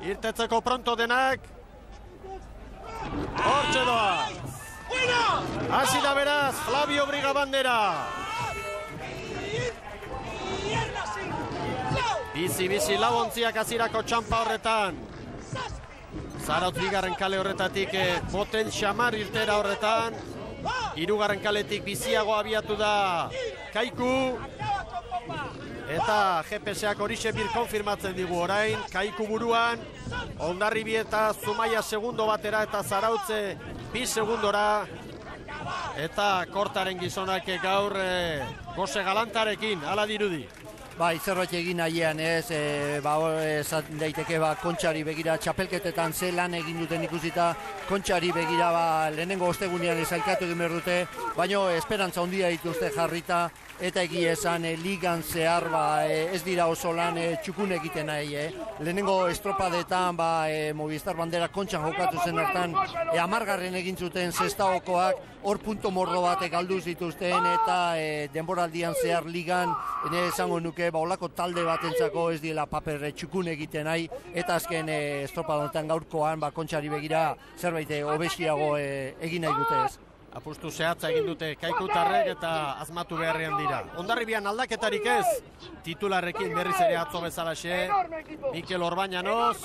irtetzeko pronto denak. Hortxe doa. Hasi da beraz, Flavio Brigabandera. Bizi lauontziak azirako txampa horretan. Zarautz bigarren kale horretatik boten xamar irtera horretan. Hirugarren kaletik biziago abiatu da Kaiku. Eta GPS-ak horixe bir konfirmatzen digu orain. Kaiku buruan, Hondarribi eta Zumaia segundo batera eta Zarautze 2 segundora. Eta kortaren gizonak gaur gose galantarekin, ala dirudi. Bai, zerbait egin nahiean ez, esan daiteke Kontxari begira txapelketetan ze lan egin duten ikusita, Kontxari begira lehenengo ostegunean ezailkatu egin behar dute, baina esperantza handia dituzte jarrita, eta egia esan ligan zehar ez dira oso lan txukun egiten nahi. Lehenengo estropadetan Movistar Bandera Kontxan jokatu zen hartan, 10. egin zuten zestaokoak, hor punto mordo batek galdu zituzten, eta denboraldian zehar ligan, esango nuke, olako talde batentzako ez diela paper txukun egiten nahi, eta azken estropadonetan gaurkoan Kontxari begira zerbait hobesiago egin nahi dute ez. Apustu zehatza egin dute Kaikutarrek eta azmatu beharrean dira. Hondarribian aldaketarik ez, titularrekin berriz ere atzo bezalaxe, Mikel Orbañanoz,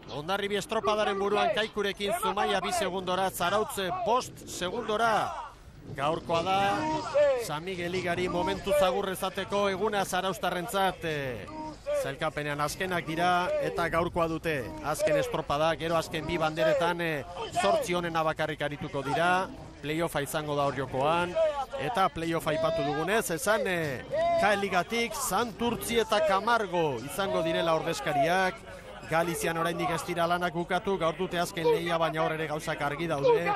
Hondarribi estropadaren buruan Kaikurekin Zumaia 2 segundora, Zarautze 5 segundora. Gaurkoa da, San Miguel Ligari momentu zagurrezateko eguna zarauztarrentzat zailkapenean azkenak dira eta gaurkoa dute. Azken estropada, gero azken 2 banderetan 8 honena bakarrik arituko dira. Playoffa izango da hor jokoan, eta playoffa ipatu dugunez, esan Kael Ligatik Santurtzi eta Camargo izango direla ordezkariak. Galizian oraindik ez dira lanak bukatu, gaur dute azken lehia, baina hor ere gauzak argi daude.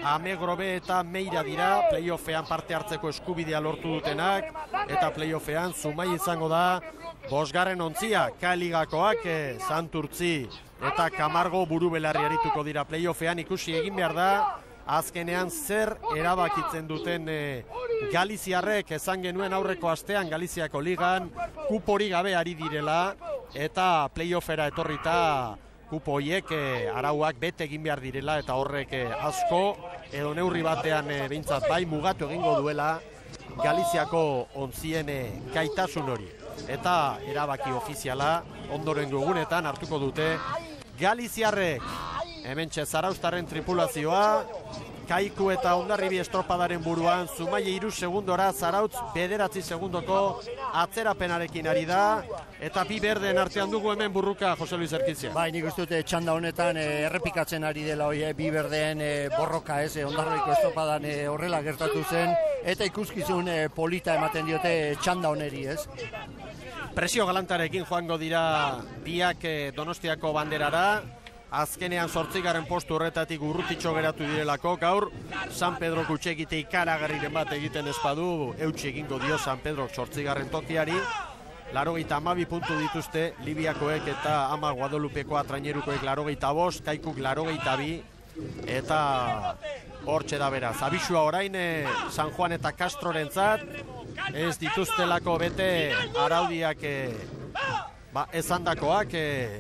Amegrobe eta Meira dira, playoffean parte hartzeko eskubidea lortu dutenak, eta playoffean Zumai izango da 5. ontzia, Kael Ligakoak Santurtzi eta Camargo buru belarri arituko dira playoffean. Ikusi egin behar da, azkenean zer erabakitzen duten Galiziarrek. Esan genuen aurreko astean Galiziako ligan kupori gabe ari direla, eta playoffera etorrita kupo horiek arauak bete egin behar direla, eta horrek asko edo neurri batean behintzat bai mugatu egingo duela Galiziako ontzien gaitasun hori. Eta erabaki ofiziala ondorengo egunetan hartuko dute Galiziarrek. Hementxe Zarauztarren tripulazioa, Kaiku eta Hondarribi estropadaren buruan, Zumaia 3 segundora, Zarautz 9 segundoko atzerapenarekin ari da, eta 2 berdeen artean dugu hemen burruka, Jose Luis Erkizia. Bai, nik uste dute txanda honetan errepikatzen ari dela hori, 2 berdeen borroka ez, Hondarribiko estropadan horrela gertatu zen, eta ikuskizun polita ematen diote txanda honeri ez. Presio galantarekin joango dira biak Donostiako banderara, azkenean 8. postu horretatik urrutitxo geratu direlako. Gaur San Pedro kutxegite ikaragarriren bat egiten espadu, eutsi egingo dio San Pedro 8. tokiari. 82 puntu dituzte Libiakoek eta Ama Guadalupekoa trainerukoek 85, Kaikuk 82, eta hortxe da beraz. Abisua orain San Juan eta Castrorentzat, ez dituztelako bete araudiak ezandakoak,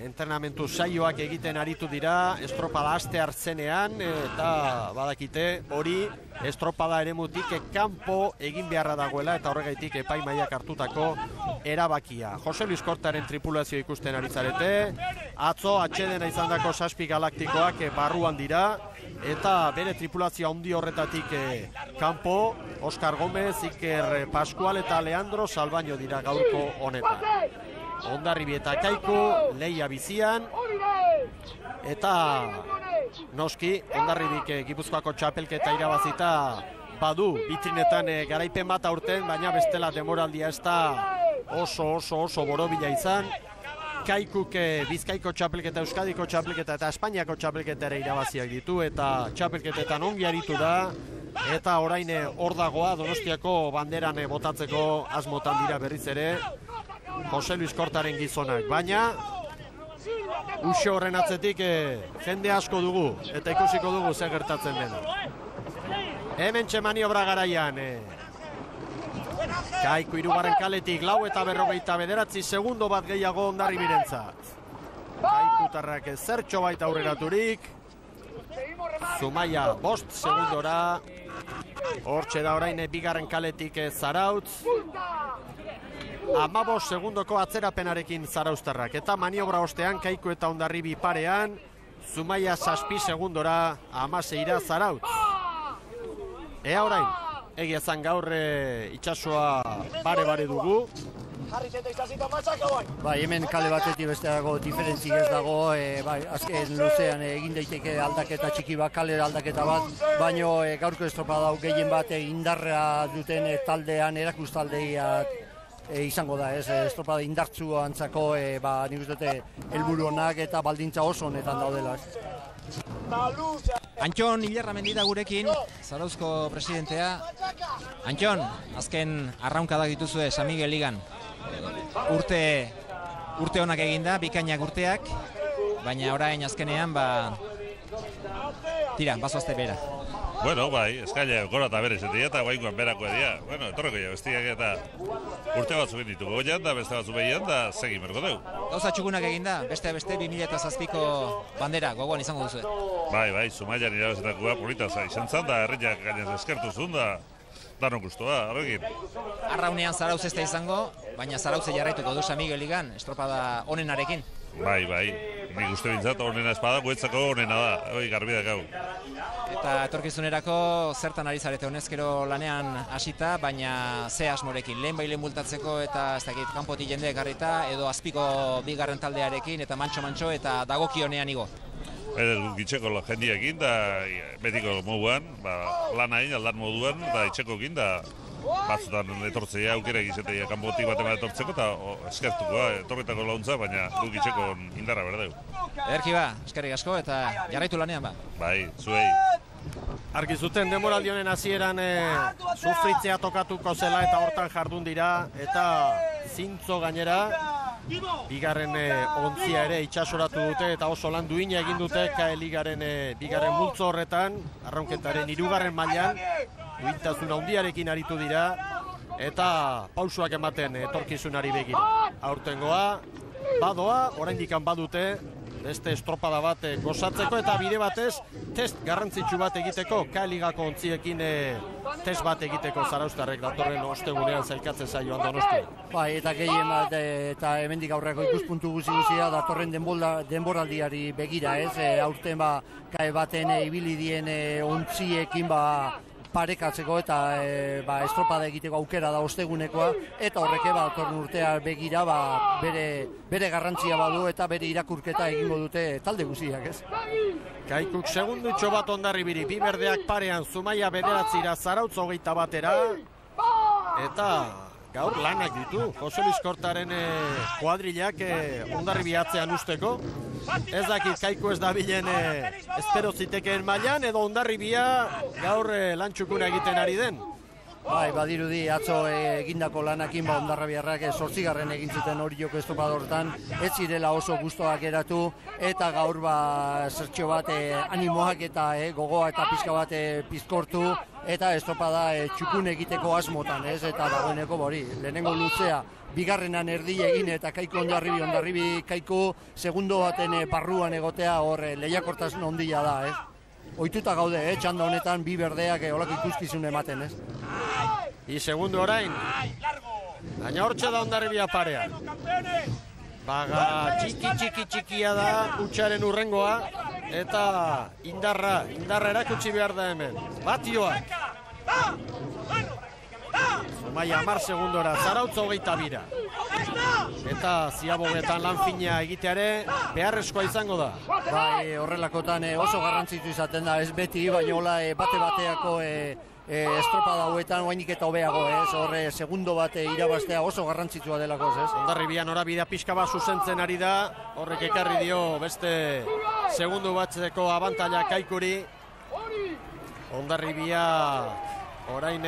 entrenamentu saioak egiten aritu dira estropada aste hartzenean, eta badakite hori estropada eremutik kanpo egin beharra dagoela, eta horregaitik epaimaiak hartutako erabakia. Jose Luis Kortaren tripulazio ikusten ari zarete, atzo atxedena izandako 7 galaktikoak barruan dira, eta bere tripulazio handi horretatik kanpo, Oscar Gomez, Iker Pascual eta Leandro Salbaño dira gaurko honetan. Hondarribi eta Kaiku lehia bizian, eta noski Hondarribik Gipuzkoako txapelketa irabazita badu bitrinetan garaipen bat aurten, baina bestela demoraldia ez da oso borobila izan. Kaikuk Bizkaiko txapelketa, Euskadiko txapelketa eta Espainiako txapelketa ere irabaziak ditu, eta txapelketetan ongi aritu da, eta orain hor dagoa Donostiako banderan botatzeko asmotan dira berriz ere Jose Luis Kortaren gizonak, baina uxe horren atzetik jende asko dugu, eta ikusiko dugu zer gertatzen den. Hemen maniobra garaian Kaiku 3. kaletik 4 eta 49 segundo bat gehiago Hondarribirentzat. Kaiku kaikutarrak zertxo baita aurreraturik. Zumaia 5 segundora. Hortxe da orain bigarren kaletik Zarautz. 15 segundoko atzerapenarekin zarauztarrak. Eta maniobra ostean Kaiku eta Hondarribi parean. Zumaia 7 segundora 16 Zarautz. Ea orain, egia zan gaur itxasua bare dugu. Bai, hemen kale batetik besteago diferentzik ez dago, azken luzean egin daiteke aldaketa txiki bat, kale aldaketa bat, baino gaurko estropada hau gehien bat indarra duten taldean erakustaldeia izango da, estropada indartzu antzako, nik uste dute helburu honak eta baldintza oso honetan daudela. Antxon Ilerramendi da gurekin, Zarauzko presidentea. Antxon, azken arraunkada dituzue San Miguel Ligan. Urte honak eginda, bikainak urteak, baina orain azkenean, tira, bazoazte bera. Bueno, bai, eskaila gora eta bere izatea eta guainkoan berako edia. Bueno, etorreko ja bestiak eta urte batzuk ditugu goian da, beste batzuk behian da, segin berko dugu. Gauza txukunak eginda, beste 2007ko bandera gogoan izango duzu. Bai, Zumaian irabazetakua polita izan zan da, herriak gainez eskertu zuen da, danon guztua, horrekin. Arraunean Zarauz ez da izango, baina Zarauze jarraituko du San Miguel Ligan, estropada onenarekin. Bai, nik uste bintzat onena espada, guetzako onena da, hori garbi da gau. Eta etorkizunerako zertan ari zarete honezkero lanean hasita, baina ze asmorekin, lehen bultatzeko eta ez dakit kanpotik jende ekarrita, edo azpiko bigarren taldearekin eta mantxo eta dagokionean igo. Gitxeko jendiekin da betiko moduan, lan hain aldan moduan da itxekokin da batzutan etortzea aukera egizetea kanpotik bat etortzeko eta eskertuko etorretako launtza, baina guk itxeko indarra berdeu. Ederki eskerrik asko eta jarraitu lanean Bai, zuei. Argi zuten demoraldi honen hasieran sufritzea tokatuko zela eta hortan jardun dira eta zintzo gainera bigarren ontzia ere itxasoratu dute eta oso lan duina egin dute KL Ligaren bigarren multzo horretan, arraunketaren 3. mailan duintasun handiarekin aritu dira eta pausuak ematen etorkizunari begira. Aurtengoa badoa, oraindik badute beste estropada bat gozatzeko eta bide batez test garrantzitsu bat egiteko, K-Ligako ontziekin test bat egiteko Zarauztarrek datorren ostegunean zailkatzen zaioan Donostia. Bai, eta gehien bat eta hemendik aurreko ikuspuntu guzia datorren denboraldiari begira, aurten kae baten ibili dien ontziekin parekatzeko eta estropada egiteko aukera da ostegunekoa eta horreke datorren urtea begira bere garrantzia badu eta bere irakurketa egingo dute talde guztiak, Kaikuk segundutxo bat Hondarribiri, bi berdeak parean, Zumaia 9, Zarautz 21 eta gaur lanak ditu Jose Luis Kortaren kuadrilak Hondarribi atzean usteko. Ez dakit Kaiku ez dabilen espero zitekeen mailan edo Hondarribia gaur lantxukuna egiten ari den. Bai, badirudi atzo egindako lanakin Hondarribiarrak 8. egin zuten Orioko estropada hortan, ez zirela oso gustoak geratu eta gaur zertxo bat animoak eta gogoa eta pizka bat pizkortu eta estropada txukun egiteko asmotan, eta dagoeneko lehenengo luzea bigarrenan erdi egin eta Kaiku Hondarribi Kaiku segundo baten barruan egotea hor lehiakortasun handia da, Ohituta gaude, txanda honetan bi berdeak olako ikuskizun ematen, Bi segundo orain. Baina hortxe da Hondarribia parean. Baga txikia da utxaren urrengoa eta indarra erakutsi behar da hemen. Batioak. Zumaia 10 segundora, Zarautz 22. Eta ziabogetan lan fina egiteare beharrezkoa izango da. Bai, horrelakotan oso garrantzitu izaten da, ez beti, baina hola bate-bateako estropada hauetan oainik eta hobeago, horre segundo bat irabaztea oso garrantzitsua delako, Hondarribia norabidea pixka bat zuzentzen ari da, horrek ekarri dio beste segundo batzeko abantaila Kaikuri. Hondarribia orain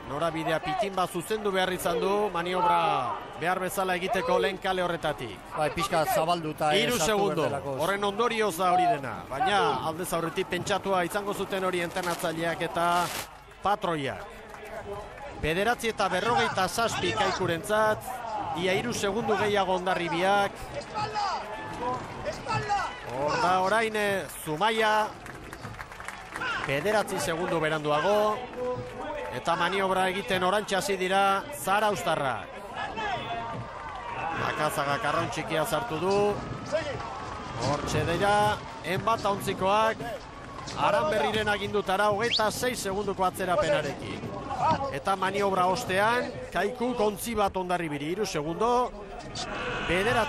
norabidea pitin bat zuzendu behar izan du, maniobra behar bezala egiteko lehen kale horretatik. Bai, pixka zabalduta 3 segundo, horren ondorioz da hori dena, baina aldez aurretik pentsatua izango zuten hori entrenatzaileak eta patroiak. 9:47 Kaikurentzat, ia 3 segundu gehiago Hondarribiak. Hor da orain Zumaia, 9 segundu beranduago, eta maniobra egiten orantxe hasi dira zarauztarrak. Akazagak arraun txikia sartu du, hortxe dira, enbat hauntzikoak, Aranberriren agindutara 26 segunduko atzerapenarekin. Eta maniobra ostean, Kaikuk ontzi bat Hondarribiri, 3 segundo, 9